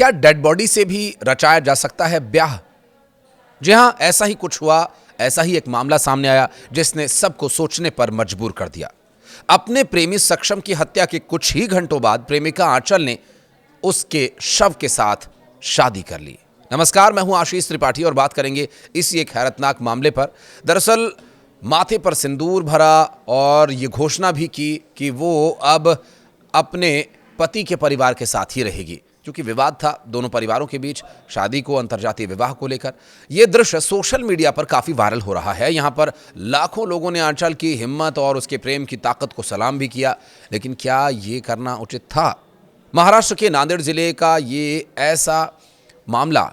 क्या dead body से भी रचाया जा सकता है ब्याह? जी हां, ऐसा ही कुछ हुआ। ऐसा ही एक मामला सामने आया जिसने सबको सोचने पर मजबूर कर दिया। अपने प्रेमी सक्षम की हत्या के कुछ ही घंटों बाद प्रेमिका आंचल ने उसके शव के साथ शादी कर ली। नमस्कार, मैं हूं आशीष त्रिपाठी और बात करेंगे इसी एक हैरतनाक मामले पर। दरअसल माथे पर सिंदूर भरा और ये घोषणा भी की कि वो अब अपने पति के परिवार के साथ ही रहेगी, क्योंकि विवाद था दोनों परिवारों के बीच शादी को, अंतर्जातीय विवाह को लेकर। यह दृश्य सोशल मीडिया पर काफी वायरल हो रहा है। यहां पर लाखों लोगों ने आंचल की हिम्मत और उसके प्रेम की ताकत को सलाम भी किया, लेकिन क्या ये करना उचित था? महाराष्ट्र के नांदेड़ जिले का ये ऐसा मामला,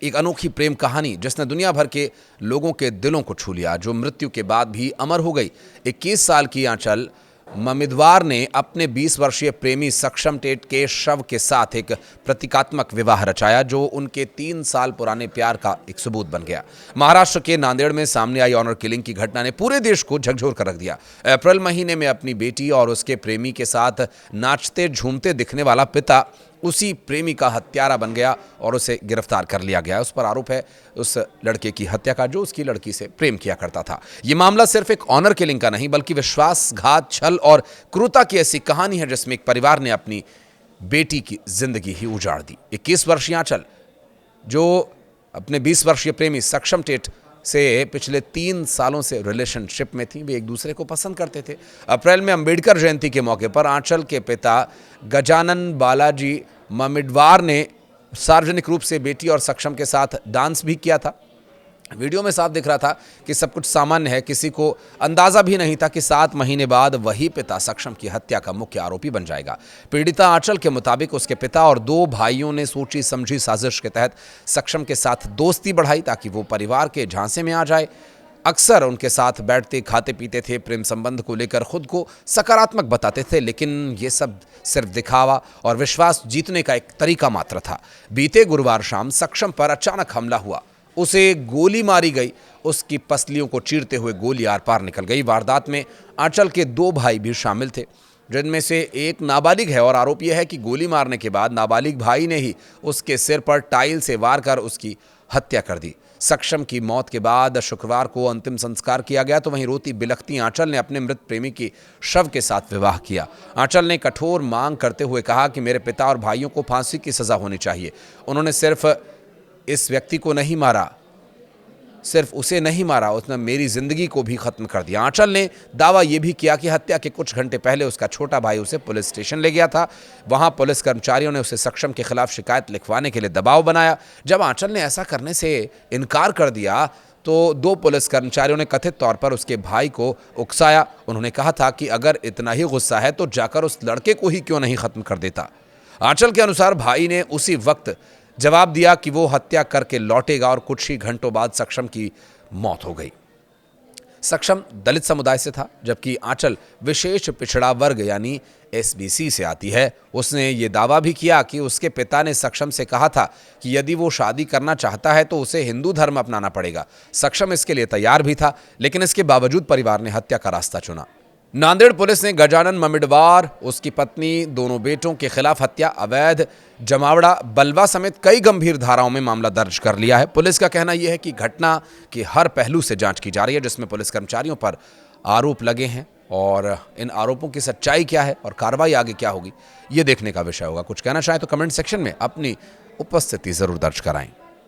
एक अनोखी प्रेम कहानी जिसने दुनिया भर के लोगों के दिलों को छू लिया, जो मृत्यु के बाद भी अमर हो गई। 21 साल की आंचल ममिदवार ने अपने 20 वर्षीय प्रेमी सक्षम टेट के शव के साथ एक प्रतीकात्मक विवाह रचाया, जो उनके 3 साल पुराने प्यार का एक सबूत बन गया। महाराष्ट्र के नांदेड़ में सामने आई ऑनर किलिंग की घटना ने पूरे देश को झकझोर कर रख दिया। अप्रैल महीने में अपनी बेटी और उसके प्रेमी के साथ नाचते झूमते दिखने वाला पिता उसी प्रेमी का हत्यारा बन गया और उसे गिरफ्तार कर लिया गया। उस पर आरोप है उस लड़के की हत्या का, जो उसकी लड़की से प्रेम किया करता था। यह मामला सिर्फ एक ऑनर किलिंग का नहीं, बल्कि विश्वासघात, छल और क्रूरता की ऐसी कहानी है जिसमें एक परिवार ने अपनी बेटी की जिंदगी ही उजाड़ दी। 21 वर्षीय आंचल, जो अपने 20 वर्षीय प्रेमी सक्षम टेट से पिछले 3 सालों से रिलेशनशिप में थी, वे एक दूसरे को पसंद करते थे। अप्रैल में अंबेडकर जयंती के मौके पर आंचल के पिता गजानन बालाजी ममिडवार ने सार्वजनिक रूप से बेटी और सक्षम के साथ डांस भी किया था। वीडियो में साफ दिख रहा था कि सब कुछ सामान्य है। किसी को अंदाजा भी नहीं था कि 7 महीने बाद वही पिता सक्षम की हत्या का मुख्य आरोपी बन जाएगा। पीड़िता आंचल के मुताबिक उसके पिता और 2 भाइयों ने सोची समझी साजिश के तहत सक्षम के साथ दोस्ती बढ़ाई ताकि वो परिवार के झांसे में आ जाए। अक्सर उनके साथ बैठते, खाते पीते थे, प्रेम संबंध को लेकर खुद को सकारात्मक बताते थे, लेकिन ये सब सिर्फ दिखावा और विश्वास जीतने का एक तरीका मात्र था। बीते गुरुवार शाम सक्षम पर अचानक हमला हुआ, उसे गोली मारी गई। उसकी पसलियों को चीरते हुए गोली आर पार निकल गई। वारदात में आंचल के 2 भाई भी शामिल थे, जिनमें से एक नाबालिग है और आरोप यह है कि गोली मारने के बाद नाबालिग भाई ने ही उसके सिर पर टाइल से वार कर उसकी हत्या कर दी। सक्षम की मौत के बाद शुक्रवार को अंतिम संस्कार किया गया, तो वहीं रोती बिलखती आंचल ने अपने मृत प्रेमी की शव के साथ विवाह किया। आंचल ने कठोर मांग करते हुए कहा कि मेरे पिता और भाइयों को फांसी की सजा होनी चाहिए। उन्होंने सिर्फ इस व्यक्ति को नहीं मारा, सिर्फ उसे नहीं मारा, उसने मेरी जिंदगी को भी खत्म कर दिया। आंचल ने दावा यह भी किया कि हत्या के कुछ घंटे पहले उसका छोटा भाई उसे पुलिस स्टेशन ले गया था। वहां पुलिस कर्मचारियों ने उसे सक्षम के खिलाफ शिकायत लिखवाने के लिए दबाव बनाया। जब आंचल ने ऐसा करने से इनकार कर दिया, तो 2 पुलिस कर्मचारियों ने कथित तौर पर उसके भाई को उकसाया। उन्होंने कहा था कि अगर इतना ही गुस्सा है तो जाकर उस लड़के को ही क्यों नहीं खत्म कर देता। आंचल के अनुसार भाई ने उसी वक्त जवाब दिया कि वो हत्या करके लौटेगा और कुछ ही घंटों बाद सक्षम की मौत हो गई। सक्षम दलित समुदाय से था, जबकि आंचल विशेष पिछड़ा वर्ग यानी SBC से आती है। उसने ये दावा भी किया कि उसके पिता ने सक्षम से कहा था कि यदि वो शादी करना चाहता है तो उसे हिंदू धर्म अपनाना पड़ेगा। सक्षम इसके लिए तैयार भी था, लेकिन इसके बावजूद परिवार ने हत्या का रास्ता चुना। नांदेड़ पुलिस ने गजानन ममिडवार, उसकी पत्नी, दोनों बेटों के खिलाफ हत्या, अवैध जमावड़ा, बलवा समेत कई गंभीर धाराओं में मामला दर्ज कर लिया है। पुलिस का कहना यह है कि घटना के हर पहलू से जांच की जा रही है, जिसमें पुलिस कर्मचारियों पर आरोप लगे हैं और इन आरोपों की सच्चाई क्या है और कार्रवाई आगे क्या होगी, ये देखने का विषय होगा। कुछ कहना चाहें तो कमेंट सेक्शन में अपनी उपस्थिति जरूर दर्ज कराएं।